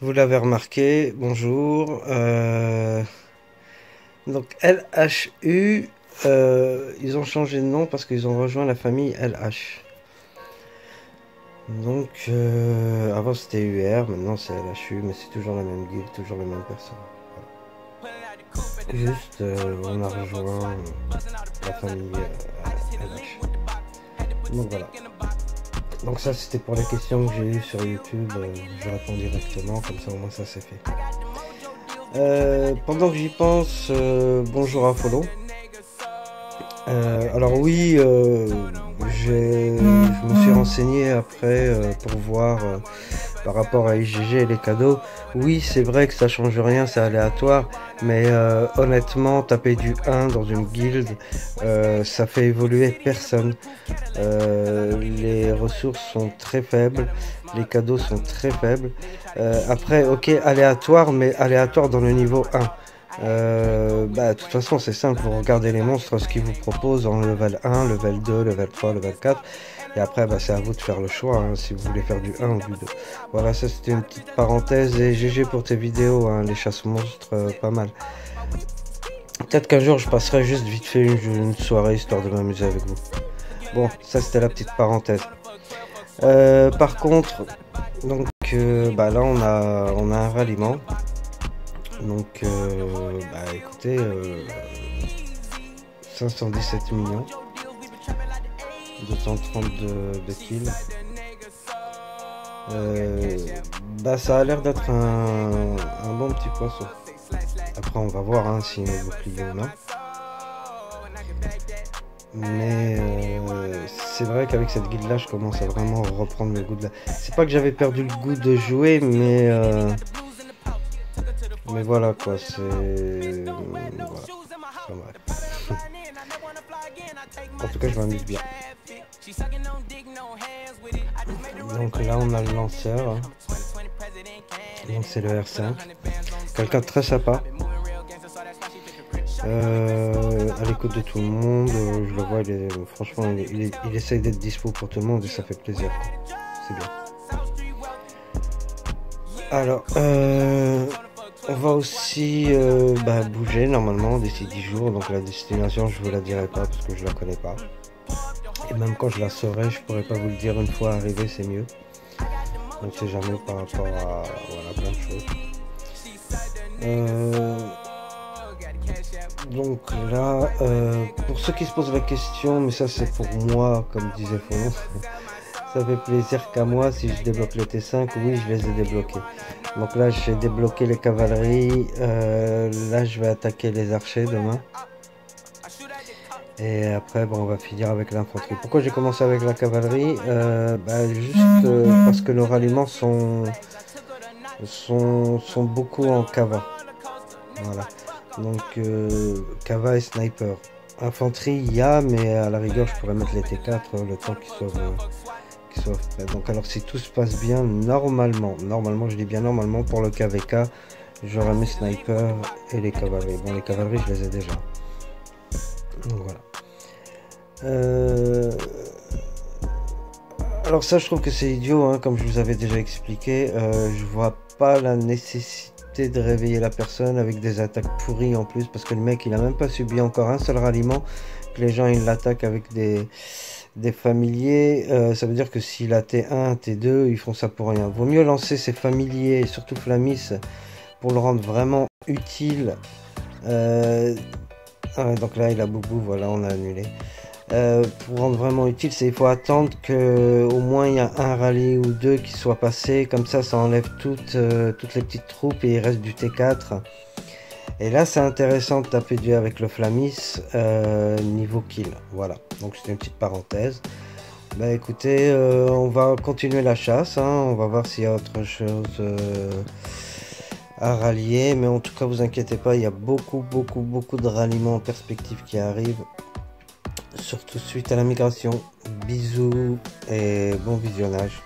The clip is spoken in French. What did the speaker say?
Vous l'avez remarqué, bonjour. Donc LHU, ils ont changé de nom parce qu'ils ont rejoint la famille LH. Donc avant c'était UR, maintenant c'est LHU, mais c'est toujours la même guilde, toujours les mêmes personnes. Voilà. Juste on a rejoint la famille LH. Donc voilà. Donc ça c'était pour les questions que j'ai eues sur YouTube, je réponds directement, comme ça au moins ça c'est fait. Pendant que j'y pense, bonjour à Follow. Alors oui, je me suis renseigné après pour voir par rapport à IGG et les cadeaux. Oui, c'est vrai que ça change rien, c'est aléatoire, mais honnêtement, taper du 1 dans une guilde, ça fait évoluer personne. Les ressources sont très faibles, les cadeaux sont très faibles. Après, ok, aléatoire, mais aléatoire dans le niveau 1. De toute façon, c'est simple, vous regardez les monstres, ce qu'ils vous proposent en level 1, level 2, level 3, level 4. Et après, c'est à vous de faire le choix, hein, si vous voulez faire du 1 ou du 2. Voilà, ça c'était une petite parenthèse. Et GG pour tes vidéos, hein, les chasses monstres, pas mal. Peut-être qu'un jour, je passerai juste vite fait une soirée, histoire de m'amuser avec vous. Bon, ça c'était la petite parenthèse. Par contre, donc là on a un ralliement. Donc écoutez, 517 millions, 230 de kills. Ça a l'air d'être un bon petit poisson. Après on va voir hein, s'il met bouclier ou non. Mais c'est vrai qu'avec cette guilde là je commence à vraiment reprendre le goût de la... C'est pas que j'avais perdu le goût de jouer, mais voilà quoi, c'est... Voilà. Enfin, bref. En tout cas je m'amuse bien. Donc là on a le lanceur. Donc c'est le R5. Quelqu'un de très sympa. À l'écoute de tout le monde, je le vois, franchement il essaye d'être dispo pour tout le monde et ça fait plaisir. C'est bien. Alors, on va aussi bouger normalement d'ici 10 jours. Donc la destination, je vous la dirai pas parce que je la connais pas. Et même quand je la saurai, je pourrais pas vous le dire une fois arrivé, c'est mieux. Donc c'est jamais par rapport à voilà, plein de choses. Donc là, pour ceux qui se posent la question, mais ça c'est pour moi, comme disait Fon, ça fait plaisir qu'à moi si je débloque le T5, oui je les ai débloqués. Donc là j'ai débloqué les cavaleries, là je vais attaquer les archers demain. Et après on va finir avec l'infanterie. Pourquoi j'ai commencé avec la cavalerie? Juste parce que nos ralliements sont beaucoup en cava. Voilà. Donc cava et sniper. Infanterie il y a, mais à la rigueur je pourrais mettre les T4 le temps qu'ils soient prêts. Donc alors si tout se passe bien, normalement je dis bien normalement, pour le KVK j'aurai mes snipers et les cavaleries. Bon les cavaleries je les ai déjà. Donc voilà. Alors ça je trouve que c'est idiot hein, comme je vous avais déjà expliqué. Je vois pas la nécessité de réveiller la personne avec des attaques pourries en plus, parce que le mec il a même pas subi encore un seul ralliement, que les gens ils l'attaquent avec des familiers. Ça veut dire que s'il a T1, T2, ils font ça pour rien. Vaut mieux lancer ses familiers, et surtout Flamis, pour le rendre vraiment utile. Donc là il a Boubou, voilà on a annulé. Pour rendre vraiment utile, il faut attendre que au moins il y a un rallye ou deux qui soit passé, comme ça enlève toutes les petites troupes et il reste du T4. Et là c'est intéressant de taper du avec le Flamis niveau kill. Voilà, donc c'était une petite parenthèse. Écoutez, on va continuer la chasse, hein. On va voir s'il y a autre chose à rallier, mais en tout cas vous inquiétez pas, il y a beaucoup de ralliements en perspective qui arrivent, surtout suite à la migration. Bisous et bon visionnage.